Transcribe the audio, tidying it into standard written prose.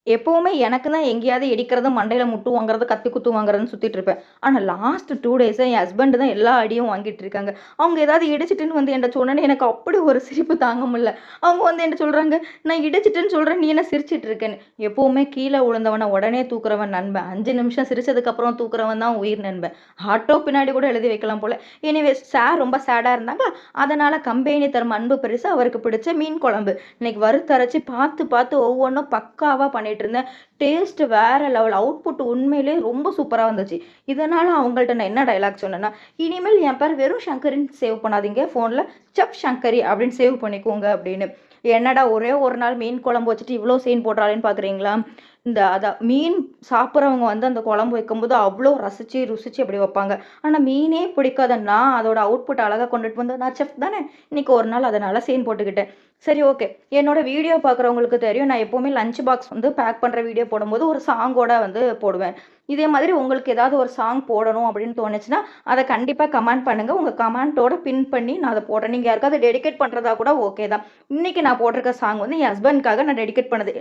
எப்பவுமே எனக்கு தான் எங்கேயாவது இடிக்கிறது, மண்டையில முட்டு வாங்குறது, கத்தி குத்து வாங்குறதுன்னு சுத்திட்டு இருப்பேன். ஆனா லாஸ்ட் 2 டேஸா என் ஹஸ்பண்ட் தான் எல்லா அடியும் வாங்கிட்டு இருக்காங்க. அவங்க ஏதாவது இடிச்சிட்டுன்னு வந்து என்ட்ட சொன்னோனே எனக்கு அப்படி ஒரு சிரிப்பு தாங்க முடியல. அவங்க வந்து என்ட்ட சொல்றாங்க, "நான் இடிச்சிட்டேன்னு சொல்றேன், நீ என்ன சிரிச்சிட்டு இருக்கேன்னு." எப்பவுமே கீழ விழுந்தவன உடனே தூக்குறவன் நண்பன். 5 நிமிஷம் சிரிச்சதுக்கு அப்புறம் தூக்குறவன் தான் உயிர் நண்பன். ஆட்டோ பின்னாடி கூட எழுதி வைக்கலாம் போல. எனிவேஸ் சார் ரொம்ப சேடா இருந்தாங்களா, அதனால கம்பெனி தரும் அன்பு பரிசு அவருக்கு பிடிச்ச மீன் குழம்பு. இன்னைக்கு வறுத்தரைச்சு பார்த்து பார்த்து ஒவ்வொன்னும் பக்காவா பண்ணிட்டு இருந்தேன். டேஸ்ட் வேற லெவல். அவுட்புட் உண்மையிலேயே ரொம்ப சூப்பரா வந்துச்சு. இதனால அவங்கள்ட்ட நான் என்ன டயலாக் சொன்னேன்னா, "இனிமேல் என் பேர் வெறும் சங்கரின்னு சேவ் பண்ணாதீங்க. ஃபோன்ல செஃப் சங்கரி அப்படின்னு சேவ் பண்ணிக்கோங்க" அப்படின்னு. என்னடா ஒரே ஒரு நாள் மீன் குழம்பு வச்சுட்டு இவ்ளோ சீன் போடுறாளேன்னு பார்க்குறீங்களா? மீன் சாப்பிடுறவங்க வந்து அந்த குழம்பு வைக்கும்போது அவ்ளோ ரசிச்சு, ருசிச்சு அப்படி வைப்பாங்க. ஆனா மீனே பிடிக்காத நான் அதோட அவுட்புட் அழகா கொண்டுட்டு வந்து நான் செஃப் தானே! இன்னைக்கு ஒரு நாள் அதனால சீன் போட்டுக்கிட்டேன். சரி ஓகே. என்னோட வீடியோ பார்க்குறவங்களுக்கு தெரியும். நான் எப்பவுமே லஞ்ச் பாக்ஸ் வந்து பேக் பண்ற வீடியோ போடும்போது ஒரு சாங்கோட வந்து போடுவேன். இதே மாதிரி உங்களுக்கு ஏதாவது ஒரு சாங் போடணும் அப்படின்னு தோணுச்சுன்னா, அத கண்டிப்பா கமெண்ட் பண்ணுங்க. உங்க கமெண்ட்டோட பின் பண்ணி நான் அத போடுறேன். நீங்க யாருக்காவது டெடிகேட் பண்றதா கூட ஓகே தான். இன்னைக்கு நான் போட்டிருக்க சாங் வந்து என் ஹஸ்பண்ட்காக நான் டெடிகேட் பண்ணது.